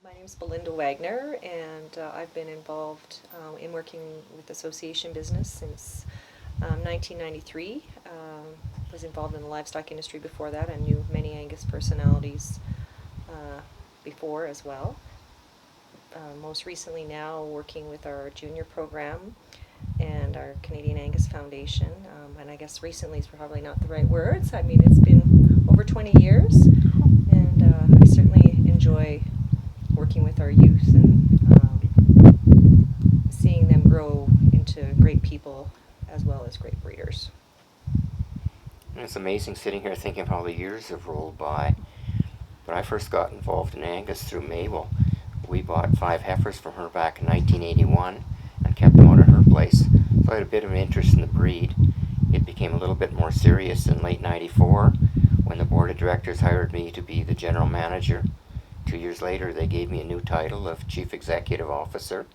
My name is Belinda Wagner, and I've been involved in working with association business since 1993. Was involved in the livestock industry before that and knew many Angus personalities before as well. Most recently now working with our junior program and our Canadian Angus Foundation, and I guess recently is probably not the right words. I mean, it's been over 20 years, and I certainly enjoy working with our youth and seeing them grow into great people as well as great breeders. And it's amazing sitting here thinking of how the years have rolled by. When I first got involved in Angus through Mabel, we bought 5 heifers from her back in 1981 and kept them out at her place. So I had a bit of an interest in the breed. It became a little bit more serious in late 94 when the board of directors hired me to be the general manager. 2 years later, they gave me a new title of Chief Executive Officer,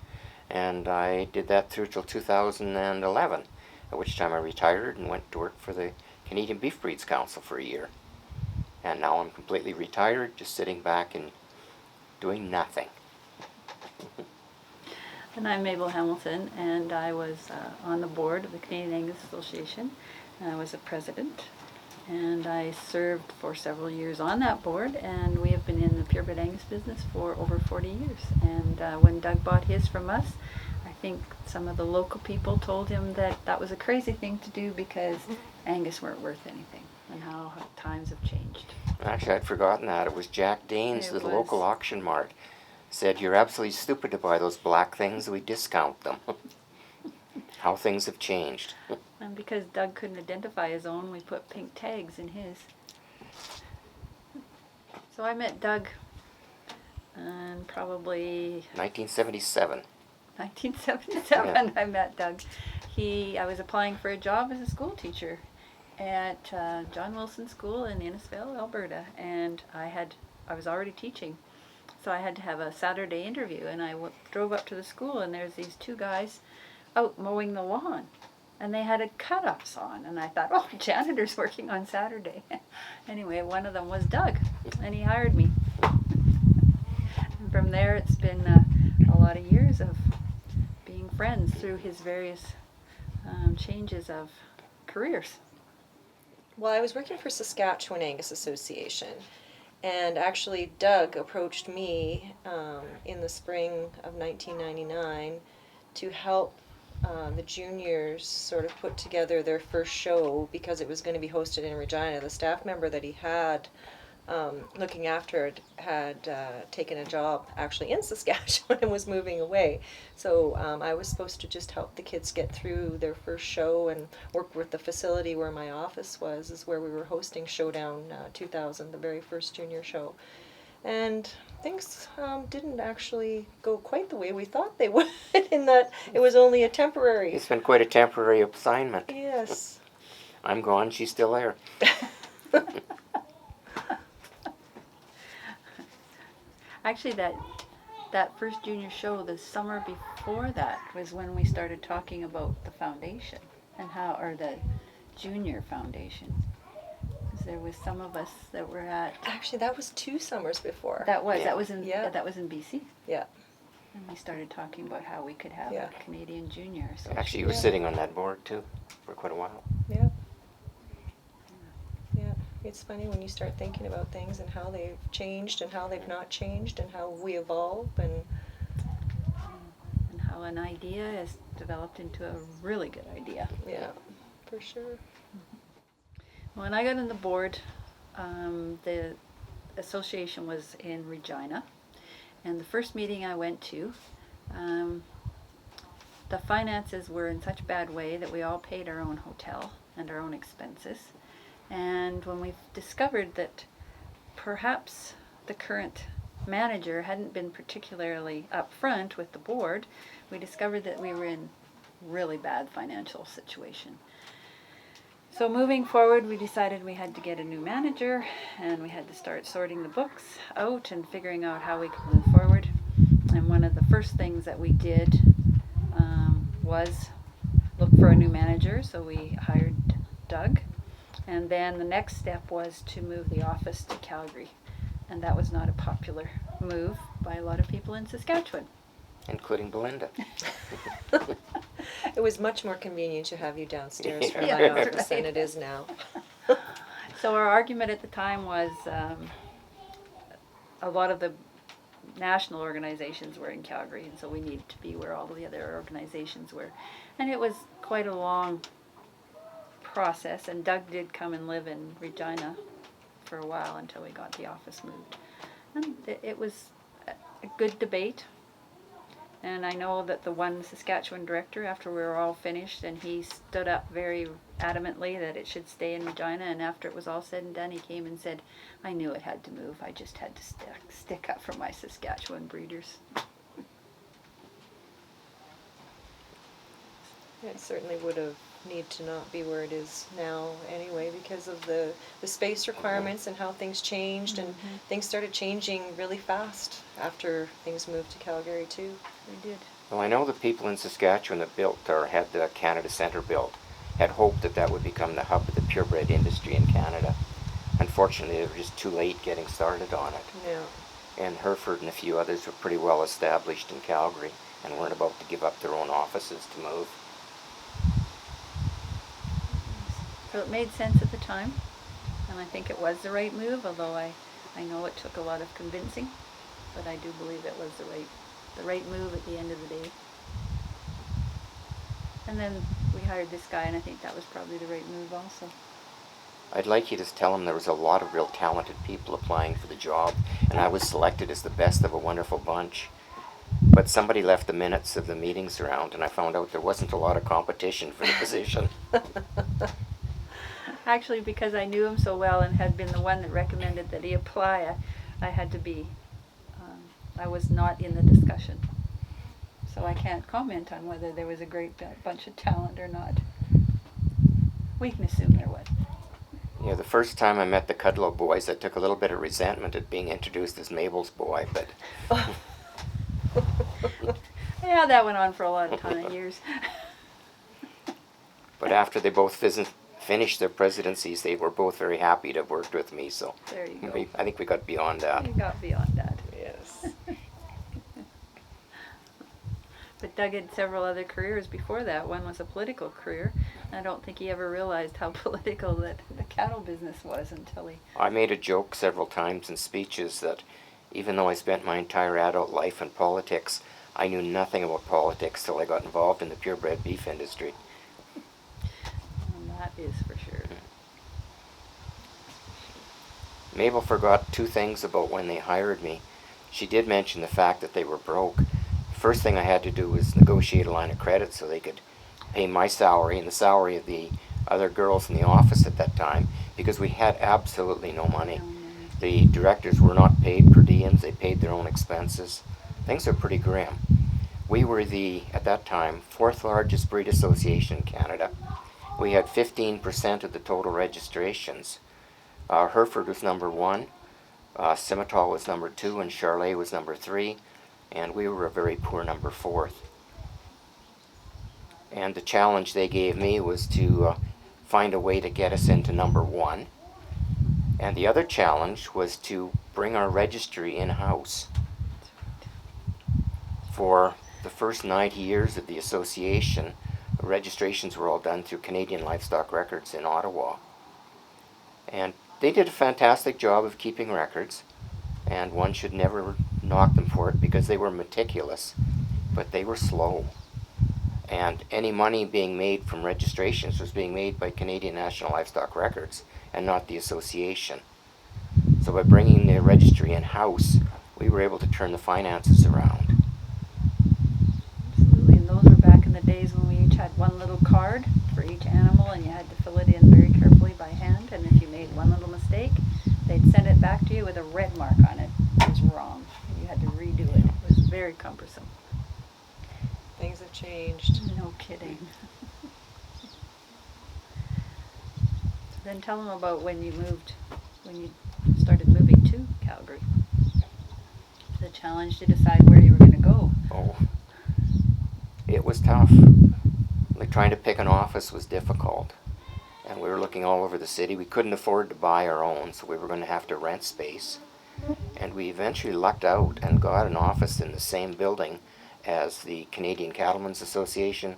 and I did that through till 2011, at which time I retired and went to work for the Canadian Beef Breeds Council for a year. And now I'm completely retired, just sitting back and doing nothing. And I'm Mabel Hamilton, and I was on the board of the Canadian Angus Association. I was a president, and I served for several years on that board, and we have been in the purebred Angus business for over 40 years. And when Doug bought his from us, I think some of the local people told him that that was a crazy thing to do because Angus weren't worth anything, and how times have changed. Actually, I'd forgotten that. It was Jack Danes, the local auction mart, said, "You're absolutely stupid to buy those black things. We discount them." How things have changed. And because Doug couldn't identify his own, we put pink tags in his. So I met Doug in probably 1977. 1977. Yeah. I met Doug. I was applying for a job as a school teacher at John Wilson School in Innisfail, Alberta, and I was already teaching, so I had to have a Saturday interview. And I drove up to the school, and there's these 2 guys out mowing the lawn, and they had a cut-offs on, and I thought, oh, janitor's working on Saturday. Anyway, one of them was Doug, and he hired me. And from there, it's been a lot of years of being friends through his various changes of careers. Well, I was working for Saskatchewan Angus Association, and actually Doug approached me in the spring of 1999 to help the juniors sort of put together their first show because it was going to be hosted in Regina. The staff member that he had looking after it had taken a job actually in Saskatchewan and was moving away. So I was supposed to just help the kids get through their first show and work with the facility where my office was, is where we were hosting Showdown 2000, the very first junior show. And things didn't actually go quite the way we thought they would, in that it was only a temporary. It's been quite a temporary assignment. Yes. I'm gone, she's still there. Actually, that first junior show, the summer before that, was when we started talking about the foundation and or the junior foundation. Because there was some of us that were at. Actually, that was 2 summers before. That was in BC. Yeah. And we started talking about how we could have a Canadian junior. So Actually, you were sitting on that board too for quite a while. Yeah. Yeah. It's funny when you start thinking about things and how they've changed and how they've not changed and how we evolve and how an idea has developed into a really good idea. Yeah, for sure. When I got on the board, the association was in Regina, and the first meeting I went to, the finances were in such bad way that we all paid our own hotel and our own expenses. And when we discovered that perhaps the current manager hadn't been particularly upfront with the board, we discovered that we were in really bad financial situation. So moving forward, we decided we had to get a new manager, and we had to start sorting the books out and figuring out how we could move forward. And one of the first things that we did was look for a new manager, so we hired Doug. And then the next step was to move the office to Calgary. And that was not a popular move by a lot of people in Saskatchewan. Including Belinda. It was much more convenient to have you downstairs from Yeah, my that's office right. than it is now. So our argument at the time was a lot of the national organizations were in Calgary, and so we needed to be where all the other organizations were. And it was quite a long process, and Doug did come and live in Regina for a while until we got the office moved. And it was a good debate. And I know that the one Saskatchewan director, after we were all finished, and he stood up very adamantly that it should stay in Regina, and after it was all said and done, he came and said, I knew it had to move, I just had to stick up for my Saskatchewan breeders. It certainly would have need to not be where it is now anyway, because of the space requirements and how things changed, and things started changing really fast after things moved to Calgary too. We did. Well, I know the people in Saskatchewan that built or had the Canada Centre built had hoped that that would become the hub of the purebred industry in Canada. Unfortunately, they were just too late getting started on it. Yeah. And Hereford and a few others were pretty well established in Calgary and weren't about to give up their own offices to move. So it made sense at the time, and I think it was the right move, although I know it took a lot of convincing, but I do believe it was the right move at the end of the day. And then we hired this guy, and I think that was probably the right move also. I'd like you to tell them there was a lot of real talented people applying for the job, and I was selected as the best of a wonderful bunch. But somebody left the minutes of the meetings around, and I found out there wasn't a lot of competition for the position. Actually, because I knew him so well and had been the one that recommended that he apply, I had to be. I was not in the discussion. So I can't comment on whether there was a great bunch of talent or not. We can assume there was. Yeah, the first time I met the Cudlow boys, I took a little bit of resentment at being introduced as Mabel's boy, but... Yeah, that went on for a lot of years. But after they both finished their presidencies, they were both very happy to have worked with me, so... There you go. I think we got beyond that. You got beyond that. Yes. But Doug had several other careers before that. One was a political career. I don't think he ever realized how political that the cattle business was until he... I made a joke several times in speeches that even though I spent my entire adult life in politics, I knew nothing about politics till I got involved in the purebred beef industry. And that is for sure. Mabel forgot two things about when they hired me. She did mention the fact that they were broke. The first thing I had to do was negotiate a line of credit so they could pay my salary and the salary of the other girls in the office at that time, because we had absolutely no money. The directors were not paid per diems, they paid their own expenses. Things are pretty grim. We were at that time, fourth largest breed association in Canada. We had 15% of the total registrations. Hereford was number 1, Simmental was number 2, and Charolais was number 3, and we were a very poor number 4th. And the challenge they gave me was to find a way to get us into number 1. And the other challenge was to bring our registry in-house. For the first 90 years of the association, the registrations were all done through Canadian Livestock Records in Ottawa. And they did a fantastic job of keeping records, and one should never knock them for it because they were meticulous, but they were slow. And any money being made from registrations was being made by Canadian National Livestock Records and not the association. So by bringing the registry in-house, we were able to turn the finances around. Absolutely, and those were back in the days when we each had one little card for each animal, and you had to fill it in very carefully by hand, and if you made one little mistake, they'd send it back to you with a red mark on it. It was wrong. You had to redo it. It was very cumbersome. Things have changed. No kidding. So then tell them about when you started moving to Calgary. The challenge to decide where you were going to go. Oh, it was tough. Like trying to pick an office was difficult. And we were looking all over the city. We couldn't afford to buy our own, so we were going to have to rent space. And we eventually lucked out and got an office in the same building as the Canadian Cattlemen's Association,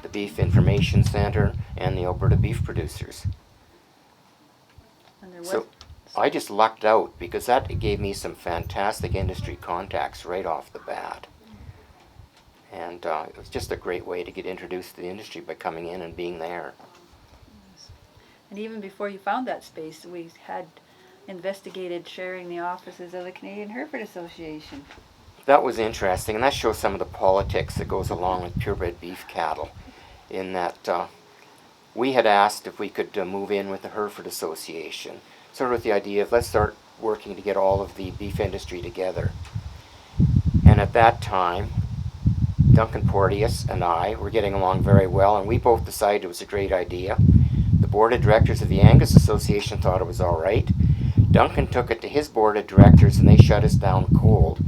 the Beef Information Centre, and the Alberta Beef Producers. And there was, So I just lucked out because that gave me some fantastic industry contacts right off the bat. And it was just a great way to get introduced to the industry by coming in and being there. and even before you found that space, we had investigated sharing the offices of the Canadian Hereford Association. That was interesting, and that shows some of the politics that goes along with purebred beef cattle, in that we had asked if we could move in with the Hereford Association, sort of with the idea of let's start working to get all of the beef industry together. And at that time, Duncan Porteous and I were getting along very well, and we both decided it was a great idea. The board of directors of the Angus Association thought it was all right. Duncan took it to his board of directors, and they shut us down cold.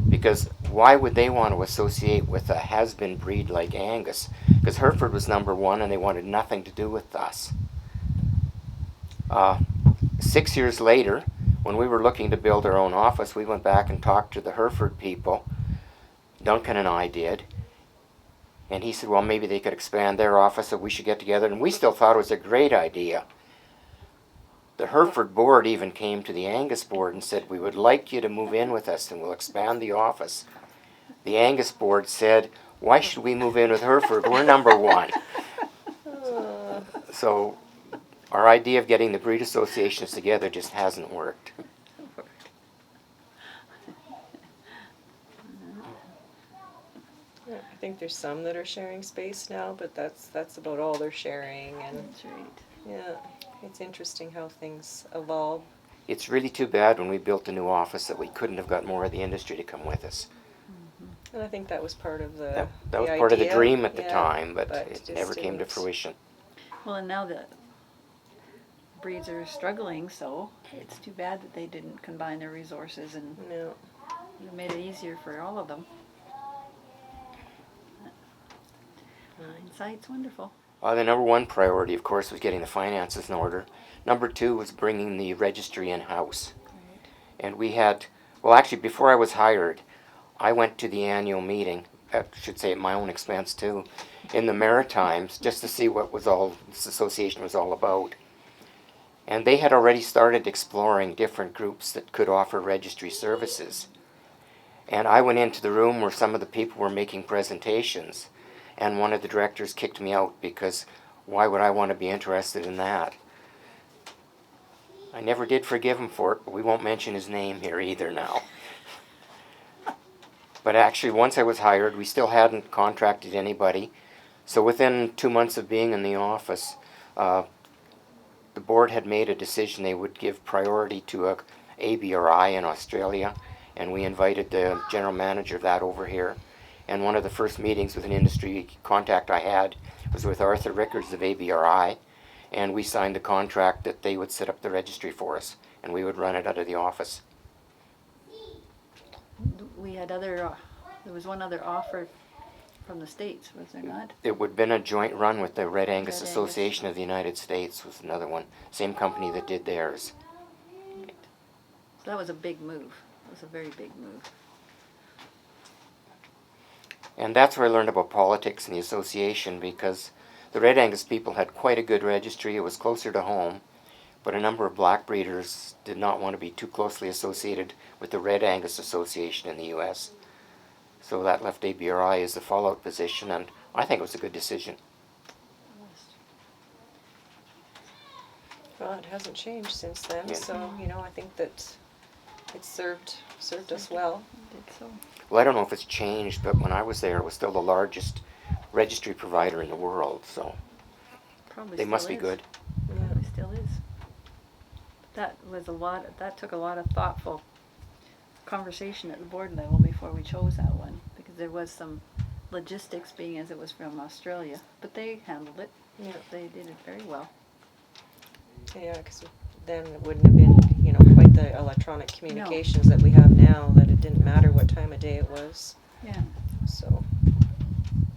Because why would they want to associate with a has-been breed like Angus? Because Hereford was number one, and they wanted nothing to do with us. 6 years later, when we were looking to build our own office, we went back and talked to the Hereford people. Duncan and I did. And he said, well, maybe they could expand their office, so we should get together. And we still thought it was a great idea. The Hereford board even came to the Angus board and said, we would like you to move in with us and we'll expand the office. The Angus board said, why should we move in with Hereford? We're number one. So our idea of getting the breed associations together just hasn't worked. I think there's some that are sharing space now, but that's about all they're sharing. And That's right. yeah, it's interesting how things evolve. It's really too bad when we built a new office that we couldn't have got more of the industry to come with us. And I think that was part of the That was the part of the idea. dream at the Yeah, time, but but it just never came to didn't. fruition. Well, and now the breeds are struggling, so it's too bad that they didn't combine their resources and No. it made it easier for all of them. Hindsight's wonderful. The number one priority, of course, was getting the finances in order. Number two was bringing the registry in-house. Right. And we had, well, actually, before I was hired, I went to the annual meeting, I should say at my own expense too, in the Maritimes, just to see what this association was all about. And they had already started exploring different groups that could offer registry services. And I went into the room where some of the people were making presentations, and one of the directors kicked me out because why would I want to be interested in that? I never did forgive him for it, but we won't mention his name here either now. But actually, once I was hired, we still hadn't contracted anybody. So within 2 months of being in the office, the board had made a decision they would give priority to a ABRI in Australia, and we invited the general manager of that over here. And one of the first meetings with an industry contact I had was with Arthur Rickards of ABRI, and we signed the contract that they would set up the registry for us, and we would run it out of the office. We had there was one other offer from the States, was there not? It would have been a joint run with the Red Angus Red Angus. Association of the United States was another one. Same company that did theirs. Right. So that was a big move. It was a very big move. And that's where I learned about politics in the association, because the Red Angus people had quite a good registry. It was closer to home, but a number of black breeders did not want to be too closely associated with the Red Angus Association in the U.S. So that left ABRI as the fallout position, and I think it was a good decision. Well, it hasn't changed since then, Yeah. so I think that it served us well. Did so. Well, I don't know if it's changed, but when I was there, it was still the largest registry provider in the world, so Probably they still must be is. good. Probably still is. That took a lot of thoughtful conversation at the board level before we chose that one, because there was some logistics, being as it was from Australia, but they handled it. Yeah. They did it very well. Yeah, because then it wouldn't have been, quite the electronic communications that we have now, that it didn't matter what time of day it was. Yeah. So,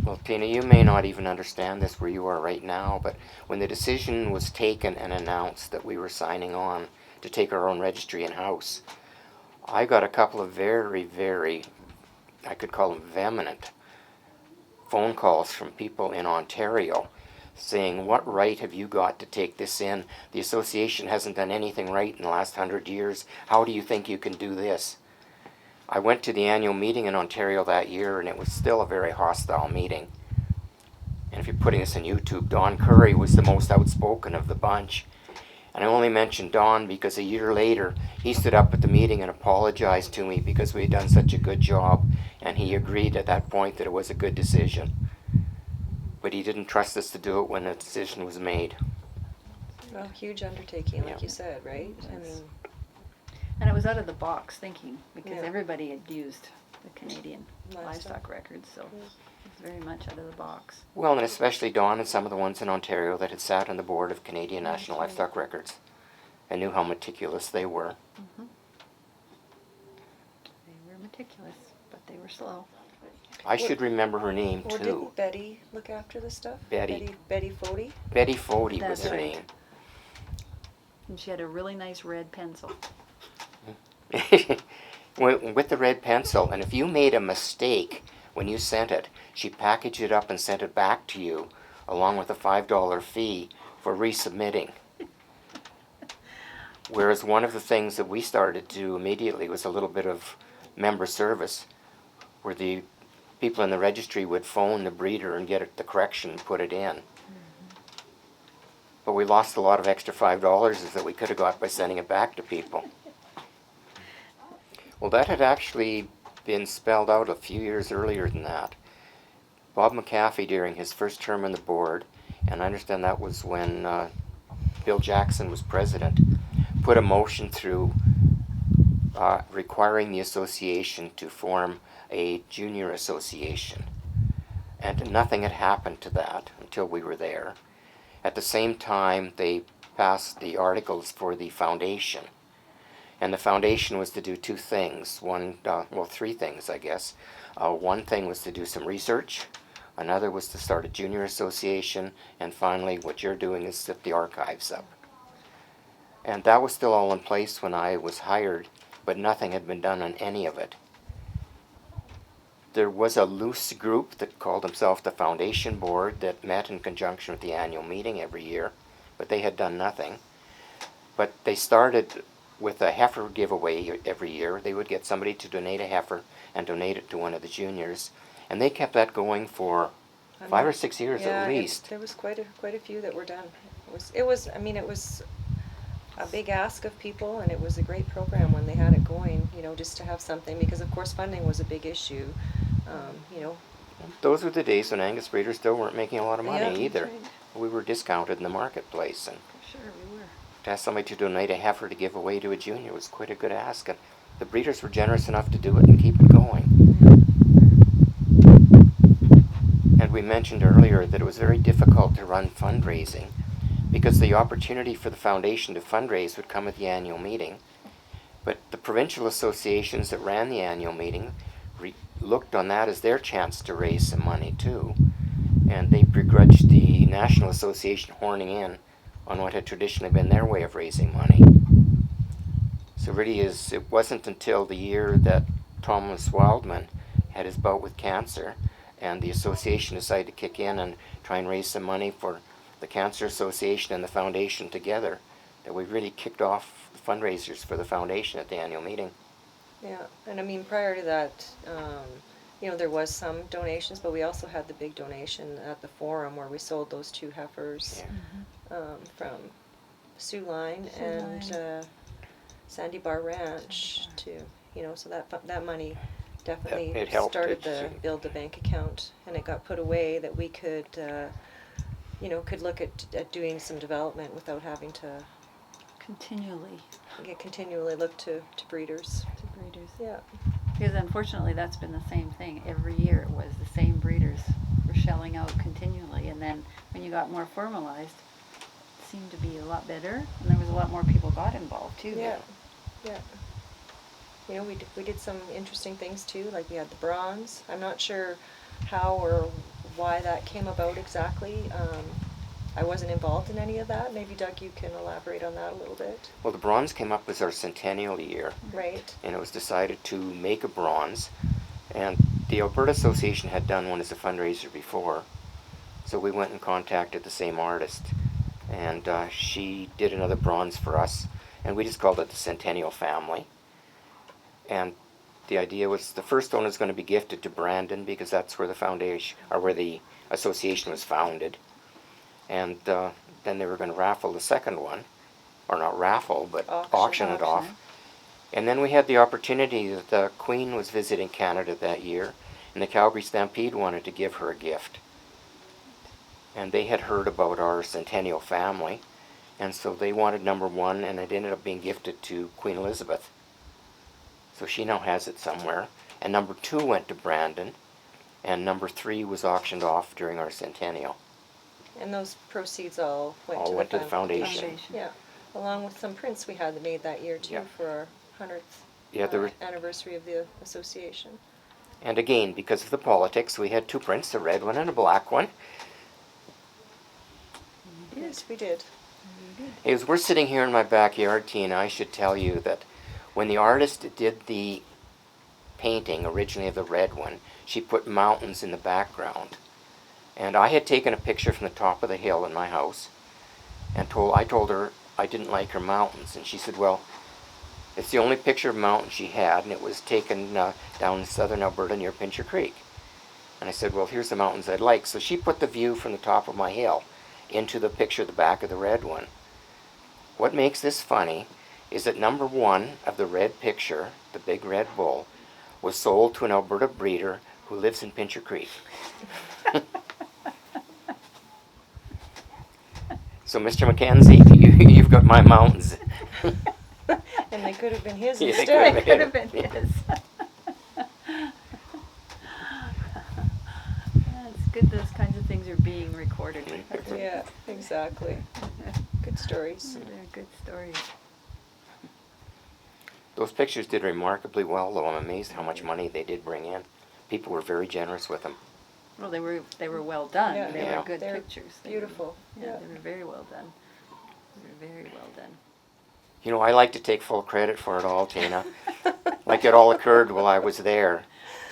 Well, Tina, you may not even understand this where you are right now, but when the decision was taken and announced that we were signing on to take our own registry in-house, I got a couple of very, very, I could call them vehement phone calls from people in Ontario saying, what right have you got to take this in? The association hasn't done anything right in the last 100 years. How do you think you can do this? I went to the annual meeting in Ontario that year, and it was still a very hostile meeting. And if you're putting this on YouTube, Don Curry was the most outspoken of the bunch. And I only mentioned Don because a year later, he stood up at the meeting and apologized to me because we had done such a good job, and he agreed at that point that it was a good decision. But he didn't trust us to do it when the decision was made. Well, huge undertaking, like Yeah. you said, right? I mean, And it was out of the box thinking, because Yeah. everybody had used the Canadian Livestock. livestock records, so it's very much out of the box. Well, and especially Don and some of the ones in Ontario that had sat on the board of Canadian National That's right. Livestock Records and knew how meticulous they were. They were meticulous, but they were slow. I should remember her name or too. didn't Betty look after this stuff? Betty. Betty Fody? Betty Fody was That's her right. name. And she had a really nice red pencil. With the red pencil, and if you made a mistake when you sent it, she packaged it up and sent it back to you along with a $5 fee for resubmitting. Whereas one of the things that we started to do immediately was a little bit of member service, where the people in the registry would phone the breeder and get the correction and put it in. But we lost a lot of extra $5 that we could have got by sending it back to people. Well, that had actually been spelled out a few years earlier than that. Bob McAfee, during his first term on the board, and I understand that was when Bill Jackson was president, put a motion through requiring the association to form a junior association. And nothing had happened to that until we were there. At the same time, they passed the articles for the foundation. And the foundation was to do two things. Three things, I guess. One thing was to do some research. Another was to start a junior association. And finally, what you're doing is set the archives up. And that was still all in place when I was hired, but nothing had been done on any of it. There was a loose group that called themselves the Foundation Board that met in conjunction with the annual meeting every year, but they had done nothing. But they started with a heifer giveaway every year. They would get somebody to donate a heifer and donate it to one of the juniors. And they kept that going for 5 or 6 years at least. There was quite a few that were done. It was a big ask of people, and it was a great program when they had it going, just to have something, because of course funding was a big issue, Those were the days when Angus breeders still weren't making a lot of money Yeah, that's either. right. We were discounted in the marketplace, and For sure, we were. to ask somebody to donate a heifer to give away to a junior was quite a good ask, and the breeders were generous enough to do it and keep it going. And we mentioned earlier that it was very difficult to run fundraising because the opportunity for the foundation to fundraise would come at the annual meeting, but the provincial associations that ran the annual meeting looked on that as their chance to raise some money too, and they begrudged the National Association horning in on what had traditionally been their way of raising money. So really it wasn't until the year that Thomas Wildman had his bout with cancer and the association decided to kick in and try and raise some money for the Cancer Association and the foundation together that we really kicked off the fundraisers for the foundation at the annual meeting. Yeah, and prior to that, there was some donations, but we also had the big donation at the forum where we sold those 2 heifers from Sioux Line and Sandy Bar Ranch so that money definitely It helped started it, build the bank account, and it got put away that we could could look at doing some development without having to continually look to breeders. To breeders. Yeah. Because unfortunately that's been the same thing. Every year it was the same breeders were shelling out continually, and then when you got more formalized, it seemed to be a lot better, and there was a lot more people got involved too. Yeah. We did some interesting things too, like we had the bronze. I'm not sure how or why that came about exactly. I wasn't involved in any of that. Maybe Doug, you can elaborate on that a little bit. Well, the bronze came up as our centennial year, Right. and it was decided to make a bronze. And the Alberta Association had done one as a fundraiser before, so we went and contacted the same artist, and she did another bronze for us, and we just called it the Centennial Family. And the idea was the first one was going to be gifted to Brandon because that's where the foundation, or where the association was founded. And then they were going to raffle the second one, or not raffle, but auction it off. And then we had the opportunity that the Queen was visiting Canada that year, and the Calgary Stampede wanted to give her a gift. And they had heard about our Centennial Family, and so they wanted number 1, and it ended up being gifted to Queen Elizabeth. So she now has it somewhere. And number 2 went to Brandon, and number 3 was auctioned off during our centennial. And those proceeds all went All to went the to the foundation. Yeah, along with some prints we had made that year too, Yeah. for our 100th Yeah, there were, anniversary of the association. and again, because of the politics, we had 2 prints, a red one and a black one. Yes, we did. As we're sitting here in my backyard, Tina, I should tell you that when the artist did the painting, originally of the red one, she put mountains in the background. And I had taken a picture from the top of the hill in my house, and I told her I didn't like her mountains. And she said, well, it's the only picture of mountains she had, and it was taken down in southern Alberta near Pincher Creek. And I said, well, here's the mountains I'd like. So she put the view from the top of my hill into the picture at the back of the red one. What makes this funny is that number 1 of the red picture, the big red bull, was sold to an Alberta breeder who lives in Pincher Creek. So, Mr. Mackenzie, you've got my mountains. And they could have been his Yeah, they instead. It could have been his. It's good those kinds of things are being recorded. Yeah, exactly. Good stories. They're good stories. Those pictures did remarkably well, though. I'm amazed how much money they did bring in. People were very generous with them. Well, they were well done. Yeah. They Yeah. were good They're pictures. beautiful. Yeah, they were very well done. They were very well done. You know, I like to take full credit for it all, Tina. Like it all occurred while I was there.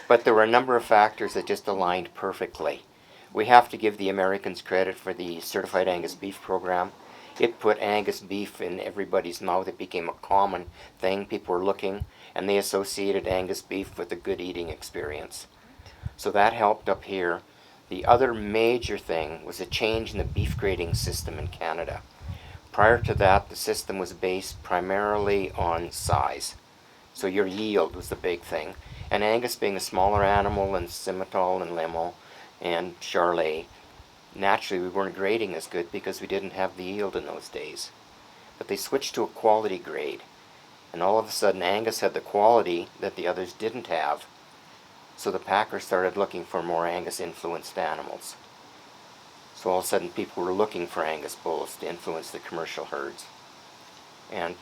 But there were a number of factors that just aligned perfectly. We have to give the Americans credit for the Certified Angus Beef program. It put Angus beef in everybody's mouth. It became a common thing. People were looking, and they associated Angus beef with a good eating experience. So that helped up here. The other major thing was a change in the beef grading system in Canada. Prior to that, the system was based primarily on size. So your yield was the big thing. And Angus being a smaller animal than Simmental and Limo and Charolais, naturally we weren't grading as good because we didn't have the yield in those days. But they switched to a quality grade. And all of a sudden Angus had the quality that the others didn't have. So the packers started looking for more Angus-influenced animals. So all of a sudden people were looking for Angus bulls to influence the commercial herds. And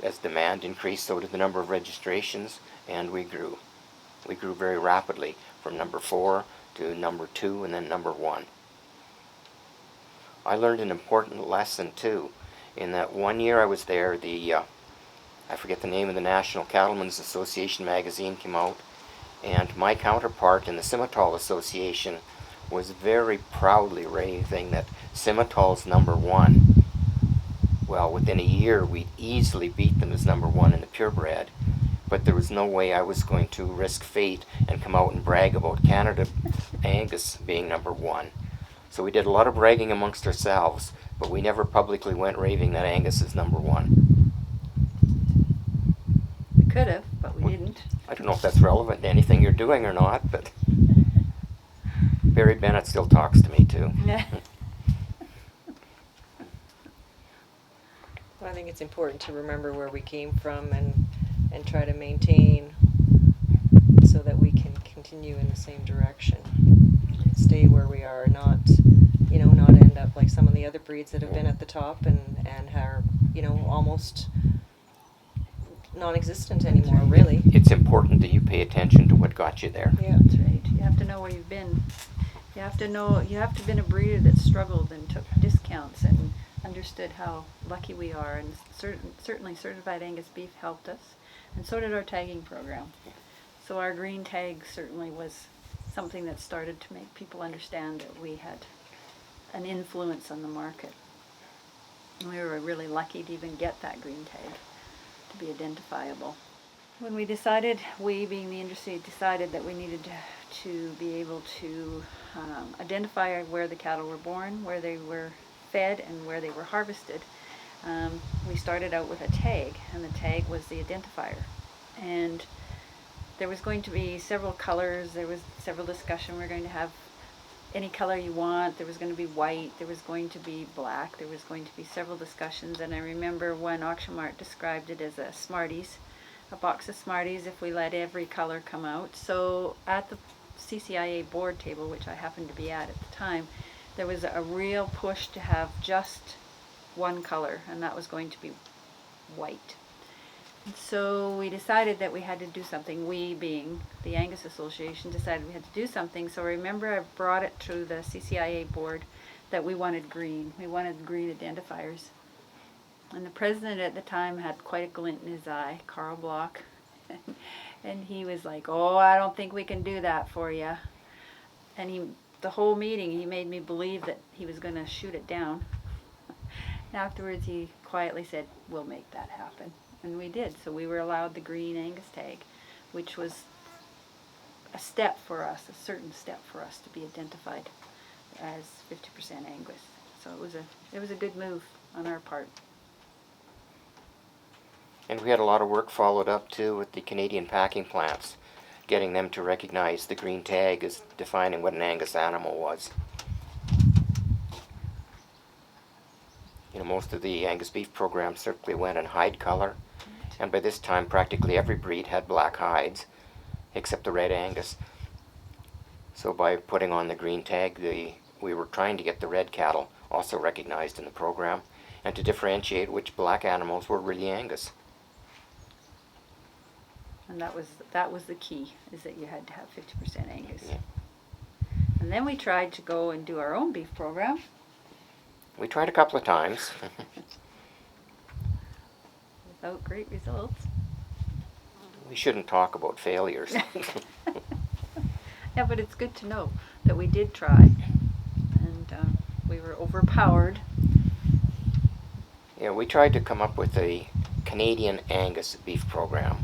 as demand increased, so did the number of registrations, and we grew. We grew very rapidly from number 4 to number 2 and then number 1. I learned an important lesson too. In that one year I was there, I forget the name of the National Cattlemen's Association magazine came out, and my counterpart in the Simmental Association was very proudly raving that Simmental's number 1. Well, within a year we'd easily beat them as number 1 in the purebred, but there was no way I was going to risk fate and come out and brag about Canada Angus being number 1. So we did a lot of bragging amongst ourselves, but we never publicly went raving that Angus is number 1. We could have, but we didn't. I don't know if that's relevant to anything you're doing or not, but Barry Bennett still talks to me too. Well, I think it's important to remember where we came from and try to maintain so that we can continue in the same direction. Stay where we are, not end up like some of the other breeds that have been at the top and are, almost non-existent anymore, really. It's important that you pay attention to what got you there. Yeah. That's right. You have to know where you've been. You have to know, you have to have been a breeder that struggled and took discounts and understood how lucky we are, and certainly certified Angus beef helped us, and so did our tagging program. So our green tag certainly was something that started to make people understand that we had an influence on the market. And we were really lucky to even get that green tag to be identifiable. When we decided, we being the industry decided that we needed to be able to identify where the cattle were born, where they were fed, and where they were harvested, we started out with a tag, and the tag was the identifier. And there was going to be several colors, there was several discussion. We were going to have any color you want, there was going to be white, there was going to be black, there was going to be several discussions. And I remember one auction mart described it as a Smarties, a box of Smarties if we let every color come out. So at the CCIA board table, which I happened to be at the time, there was a real push to have just one color, and that was going to be white. And so we decided that we had to do something. We, being the Angus Association, decided we had to do something. So I remember I brought it to the CCIA board that we wanted green. We wanted green identifiers. And the president at the time had quite a glint in his eye, Carl Block. And he was like, "Oh, I don't think we can do that for you." And the whole meeting, he made me believe that he was going to shoot it down. And afterwards, he quietly said, "We'll make that happen." And we did. So we were allowed the green Angus tag, which was a step for us, a certain step for us to be identified as 50% Angus. So it was a good move on our part. And we had a lot of work followed up too with the Canadian packing plants, getting them to recognize the green tag as defining what an Angus animal was. You know, most of the Angus beef programs certainly went in hide color, and by this time practically every breed had black hides, except the red Angus. So by putting on the green tag, we were trying to get the red cattle also recognized in the program, and to differentiate which black animals were really Angus. And that was the key, is that you had to have 50% Angus. Yeah. And then we tried to go and do our own beef program. We tried a couple of times. Without great results. We shouldn't talk about failures. Yeah, but it's good to know that we did try, and we were overpowered. Yeah, we tried to come up with a Canadian Angus beef program,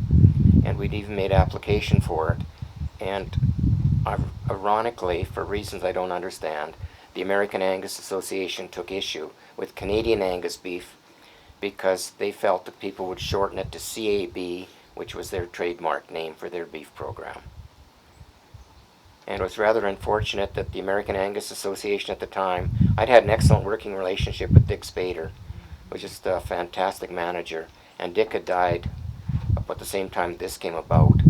and we'd even made application for it. And ironically, for reasons I don't understand, the American Angus Association took issue with Canadian Angus beef because they felt that people would shorten it to CAB, which was their trademark name for their beef program. And it was rather unfortunate that the American Angus Association at the time, I'd had an excellent working relationship with Dick Spader, who was just a fantastic manager, and Dick had died about the same time this came about,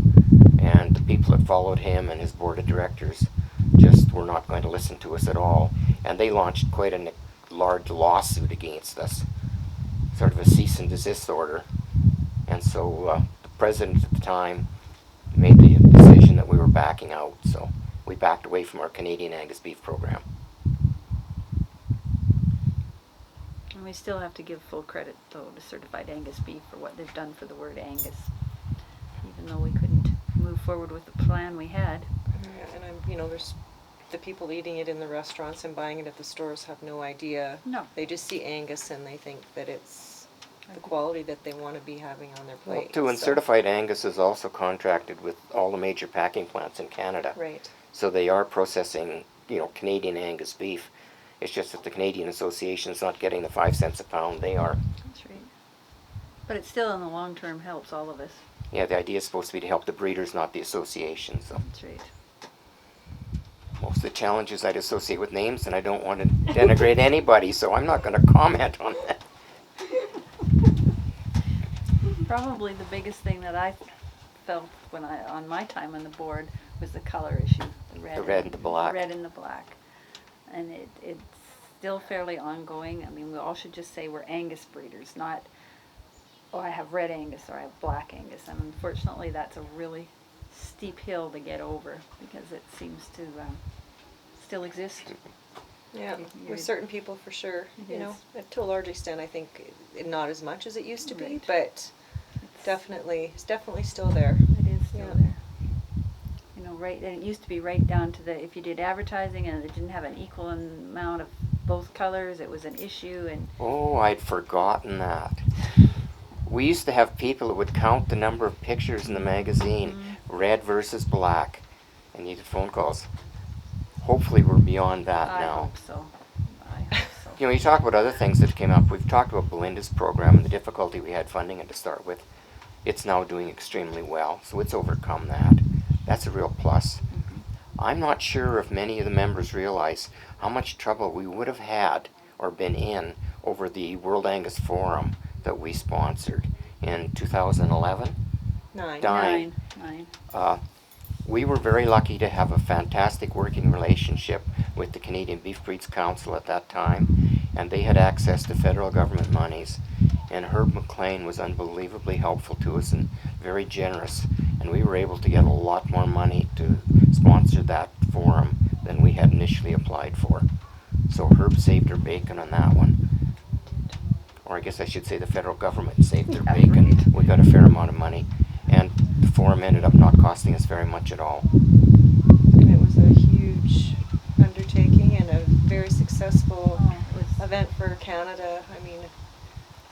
and the people that followed him and his board of directors just were not going to listen to us at all, and they launched quite a large lawsuit against us, sort of a cease and desist order. And so the president at the time made the decision that we were backing out, so we backed away from our Canadian Angus beef program. And we still have to give full credit, though, to Certified Angus Beef for what they've done for the word Angus, even though we couldn't move forward with the plan we had. Yeah, and there's the people eating it in the restaurants and buying it at the stores have no idea. No. They just see Angus and they think that it's the quality that they want to be having on their plate. Well, too, and Certified Angus is also contracted with all the major packing plants in Canada. Right. So they are processing, Canadian Angus beef. It's just that the Canadian Association is not getting the 5 cents a pound they are. That's right. But it still, in the long term, helps all of us. Yeah, the idea is supposed to be to help the breeders, not the association. So That's right. most of the challenges I'd associate with names, and I don't want to denigrate anybody, so I'm not going to comment on that. Probably the biggest thing that I felt on my time on the board was the color issue, the red and the black. red and the black, and it's still fairly ongoing. I mean, we all should just say we're Angus breeders, not, oh, I have red Angus or I have black Angus. And unfortunately, that's a really steep hill to get over because it seems to still exist. Yeah, You're- with certain people for sure. It You know, is. to a large extent, I think not as much as it used to be, Right. but It's definitely still there. It is still Yeah. there. You know, right, and it used to be right down to the, if you did advertising and it didn't have an equal amount of both colors, it was an issue, and Oh, I'd forgotten that. We used to have people that would count the number of pictures in the magazine, red versus black, and you get phone calls. Hopefully we're beyond that I now. hope so. I hope so. You know, you talk about other things that came up. We've talked about Belinda's program and the difficulty we had funding it to start with. It's now doing extremely well, so it's overcome that. That's a real plus. I'm not sure if many of the members realize how much trouble we would have had or been in over the World Angus Forum that we sponsored in 2011. Nine. Nine. We were very lucky to have a fantastic working relationship with the Canadian Beef Breeds Council at that time, and they had access to federal government monies. And Herb McLean was unbelievably helpful to us and very generous, and we were able to get a lot more money to sponsor that forum than we had initially applied for. So Herb saved her bacon on that one. Or I guess I should say the federal government saved their Yeah, bacon. right. We got a fair amount of money, and the forum ended up not costing us very much at all. And it was a huge undertaking and a very successful Oh, it was, event for Canada. I mean,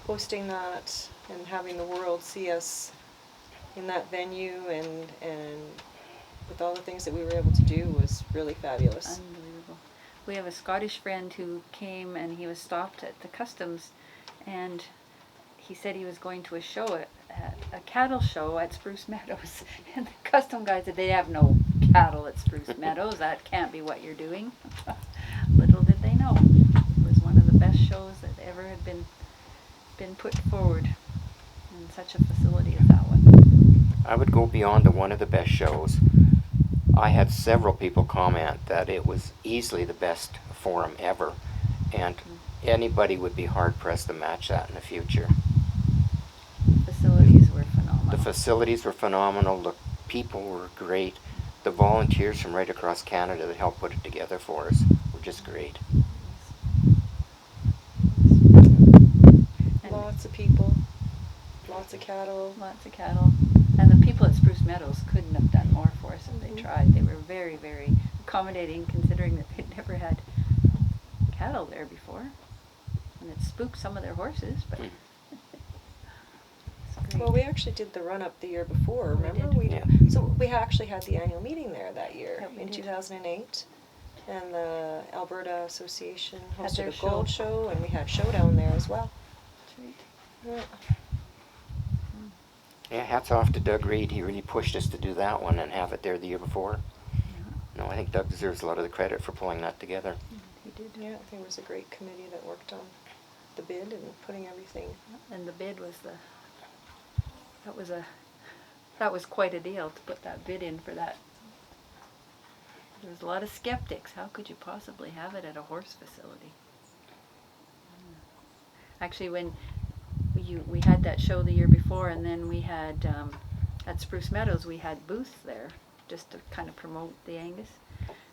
hosting that and having the world see us in that venue and with all the things that we were able to do was really fabulous. unbelievable. We have a Scottish friend who came and he was stopped at the customs, and he said he was going to a show, a cattle show at Spruce Meadows. And the custom guy said, they have no cattle at Spruce Meadows. That can't be what you're doing. Little did they know. It was one of the best shows that ever had been put forward in such a facility as that one. I would go beyond the one of the best shows. I had several people comment that it was easily the best forum ever, and anybody would be hard-pressed to match that in the future. Facilities were phenomenal. The facilities were phenomenal, the people were great, the volunteers from right across Canada that helped put it together for us were just great. And Lots of people, lots of cattle. lots of cattle. And the people at Spruce Meadows couldn't have done more for us if they tried. They were very, very accommodating, considering that they'd never had cattle there before. And it spooked some of their horses, but Mm. it's great. Well, we actually did the run-up the year before, We remember? did. Yeah. So we actually had the annual meeting there that year Yeah, we in did. 2008. And the Alberta Association Had hosted their a gold show. show, and we had Showdown there as well. That's right. Yeah. Yeah, hats off to Doug Reed. He really pushed us to do that one and have it there the year before. Yeah, No, I think Doug deserves a lot of the credit for pulling that together. he did. Yeah, there was a great committee that worked on the bid and putting everything. And the bid was that was quite a deal to put that bid in for that. There was a lot of skeptics. How could you possibly have it at a horse facility? Actually, when we had that show the year before, and then we had at Spruce Meadows we had booths there just to kind of promote the Angus.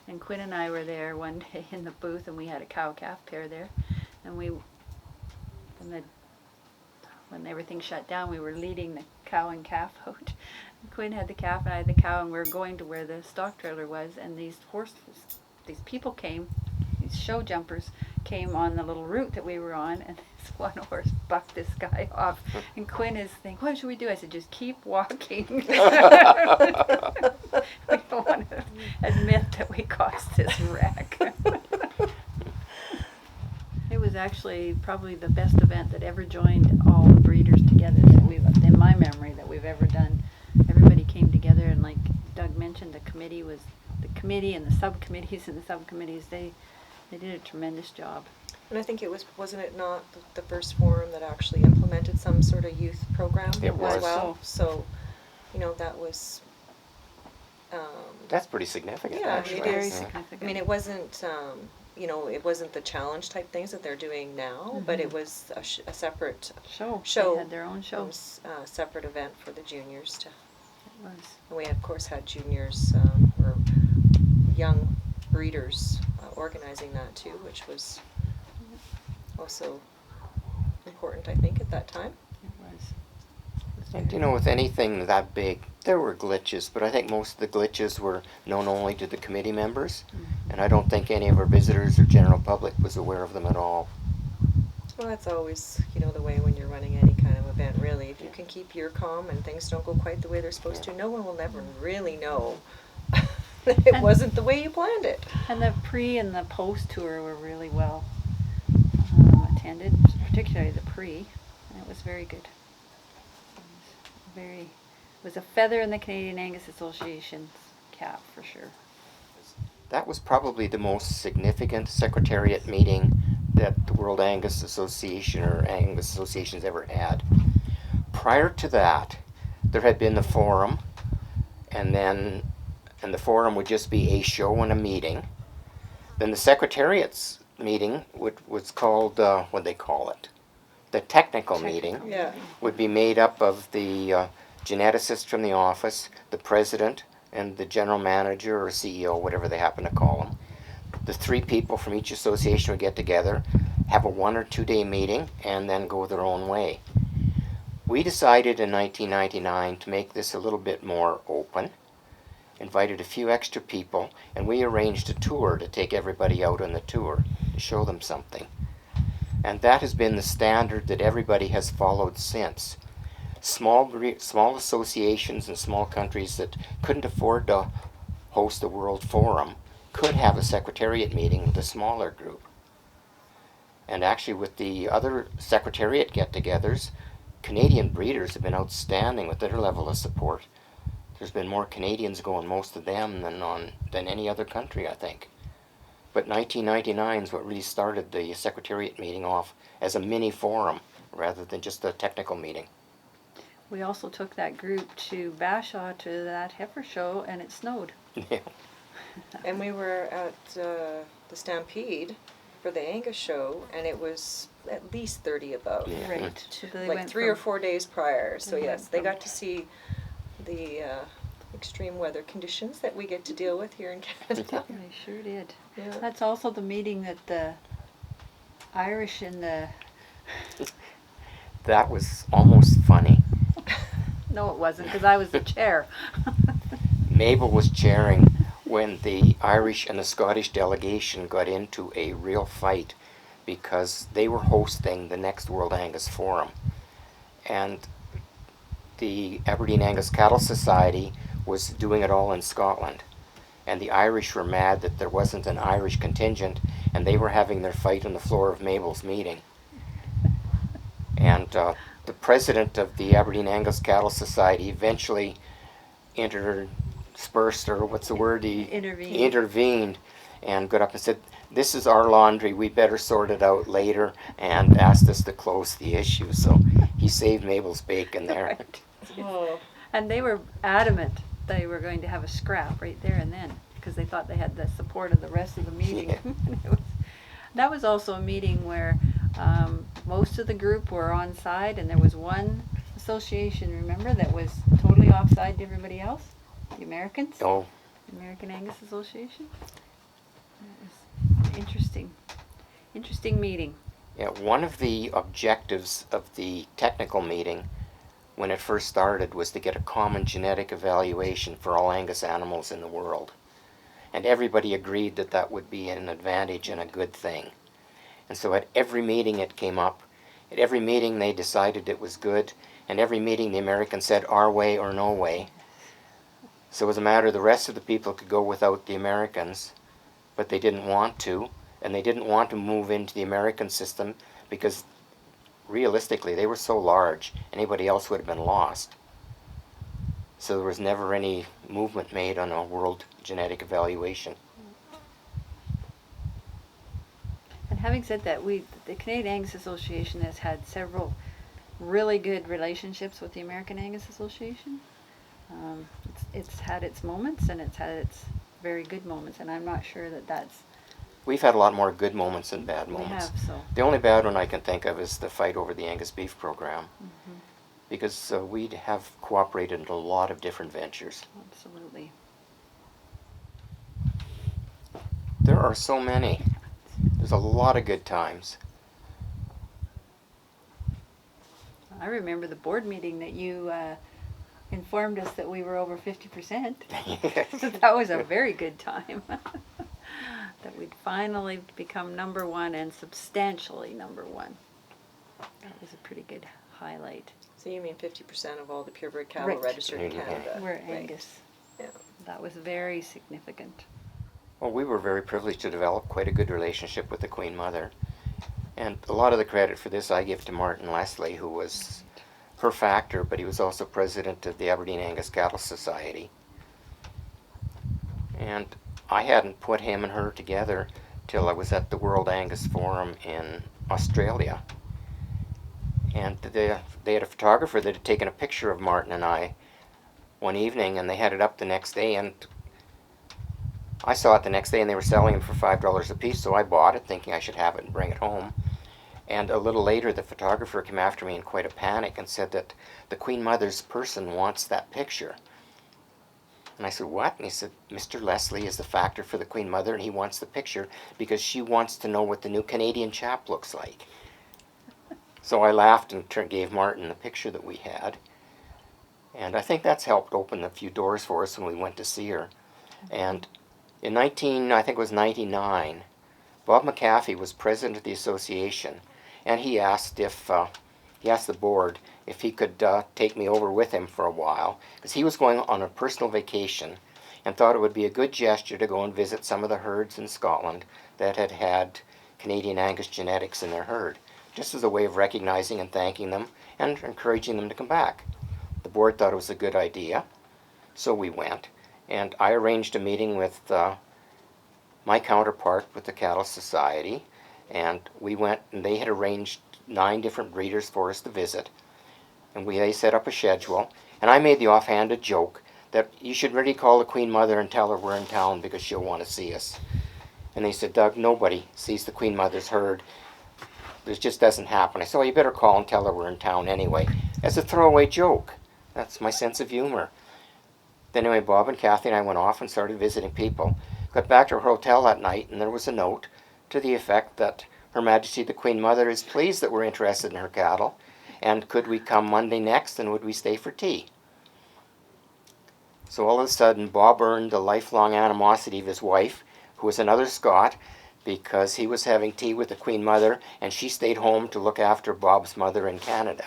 And Quinn and I were there one day in the booth, and we had a cow-calf pair there, and when everything shut down, we were leading the cow and calf out. Quinn had the calf and I had the cow, and we were going to where the stock trailer was, and these people came, these show jumpers came on the little route that we were on, and this one horse bucked this guy off. And Quinn is thinking, what should we do? I said, just keep walking. We don't want to admit that we caused this wreck. It was actually probably the best event that ever joined all the breeders together that in my memory, that we've ever done. Everybody came together, and like Doug mentioned, the committee and the subcommittees and the subcommittees, they did a tremendous job. And I think wasn't it not the first forum that actually implemented some sort of youth program It as was. well? So, that was. That's pretty significant, Yeah, actually. it Very is. significant. I mean, it wasn't. It wasn't the challenge type things that they're doing now, but it was a separate Show. show. They had their own show. Separate event for the juniors to. It was. And we of course had juniors or young breeders organizing that too, which was also important, I think, at that time. It was. And you know, with anything that big, there were glitches, but I think most of the glitches were known only to the committee members, and I don't think any of our visitors or general public was aware of them at all. Well, that's always, you know, the way when you're running any kind of event, really. If you can keep your calm and things don't go quite the way they're supposed to, no one will never really know that it And- wasn't the way you planned it. And the pre and the post tour were really well attended, particularly the pre, and it was very good. It was a feather in the Canadian Angus Association's cap for sure. That was probably the most significant Secretariat meeting that the World Angus Association or Angus Associations ever had. Prior to that, there had been the forum, and the forum would just be a show and a meeting. Then the Secretariat's meeting was called, what'd they call it? The technical meeting Yeah. would be made up of the geneticist from the office, the president, and the general manager or CEO, whatever they happen to call them. The 3 people from each association would get together, have a 1 or 2 day meeting, and then go their own way. We decided in 1999 to make this a little bit more open, invited a few extra people, and we arranged a tour to take everybody out on the tour and show them something. And that has been the standard that everybody has followed since. Small associations and small countries that couldn't afford to host a World Forum could have a Secretariat meeting with a smaller group. And actually with the other Secretariat get-togethers, Canadian breeders have been outstanding with their level of support. There's been more Canadians going most of them than any other country, I think. But 1999 is what really started the Secretariat meeting off as a mini forum rather than just a technical meeting. We also took that group to Bashaw to that heifer show, and it snowed. Yeah. And we were at the Stampede for the Angus show, and it was at least 30 above. Yeah. Right. So they Like went 3 or from- 4 days prior. So They yes, went they from- got to see the extreme weather conditions that we get to deal with here in Canada. They sure did. Yeah. That's also the meeting that the Irish and the... That was almost funny. No, it wasn't, because I was the chair. Mabel was chairing when the Irish and the Scottish delegation got into a real fight because they were hosting the next World Angus Forum. And the Aberdeen Angus Cattle Society was doing it all in Scotland. And the Irish were mad that there wasn't an Irish contingent, and they were having their fight on the floor of Mabel's meeting. And the president of the Aberdeen Angus Cattle Society eventually interspersed, or what's the word? He intervened and got up and said, "This is our laundry, we better sort it out later," and asked us to close the issue. So he saved Mabel's bacon there. Right. Oh. And they were adamant they were going to have a scrap right there and then, because they thought they had the support of the rest of the meeting. Yeah. That was also a meeting where most of the group were on side, and there was one association, remember, that was totally offside to everybody else? The Americans? Oh, The American Angus Association? It was an interesting meeting. yeah, one of the objectives of the technical meeting when it first started was to get a common genetic evaluation for all Angus animals in the world. And everybody agreed that that would be an advantage and a good thing. And so at every meeting it came up. At every meeting they decided it was good. And every meeting the Americans said our way or no way. So as a matter, the rest of the people could go without the Americans, but they didn't want to. And they didn't want to move into the American system because realistically they were so large, anybody else would have been lost. So there was never any movement made on a world genetic evaluation. And having said that, the Canadian Angus Association has had several really good relationships with the American Angus Association. It's had its moments, and it's had its very good moments, and I'm not sure that that's... We've had a lot more good moments than bad We moments. have, so... The only bad one I can think of is the fight over the Angus beef program, because we have cooperated in a lot of different ventures. Absolutely. There are so many. There's a lot of good times. I remember the board meeting that you informed us that we were over 50%. That was a very good time. That we'd finally become number one and substantially number one. That was a pretty good highlight. So you mean 50% of all the purebred cattle Right. registered in Mhm. Canada? We're Right. Angus. Yeah. That was very significant. Well, we were very privileged to develop quite a good relationship with the Queen Mother. And a lot of the credit for this I give to Martin Leslie, who was her factor, but he was also president of the Aberdeen Angus Cattle Society. And I hadn't put him and her together till I was at the World Angus Forum in Australia. And they had a photographer that had taken a picture of Martin and I one evening, and they had it up the next day, and I saw it the next day, and they were selling them for $5 a piece, so I bought it thinking I should have it and bring it home. And a little later, the photographer came after me in quite a panic and said that the Queen Mother's person wants that picture. And I said, what? And he said, Mr. Leslie is the factor for the Queen Mother, and he wants the picture because she wants to know what the new Canadian chap looks like. So I laughed and gave Martin the picture that we had. And I think that's helped open a few doors for us when we went to see her. And in I think it was 99, Bob McAfee was president of the association, and he asked the board if he could take me over with him for a while, because he was going on a personal vacation and thought it would be a good gesture to go and visit some of the herds in Scotland that had had Canadian Angus genetics in their herd, just as a way of recognizing and thanking them and encouraging them to come back. The board thought it was a good idea, so we went, and I arranged a meeting with my counterpart with the Cattle Society, and we went, and they had arranged 9 different breeders for us to visit, and they set up a schedule, and I made the offhanded joke that you should really call the Queen Mother and tell her we're in town because she'll want to see us. And they said, Doug, nobody sees the Queen Mother's herd. This just doesn't happen. I said, well, you better call and tell her we're in town anyway, as a throwaway joke. That's my sense of humor. Then anyway, Bob and Kathy and I went off and started visiting people. Got back to her hotel that night, and there was a note to the effect that Her Majesty the Queen Mother is pleased that we're interested in her cattle, and could we come Monday next, and would we stay for tea? So all of a sudden, Bob earned the lifelong animosity of his wife, who was another Scot, because he was having tea with the Queen Mother, and she stayed home to look after Bob's mother in Canada.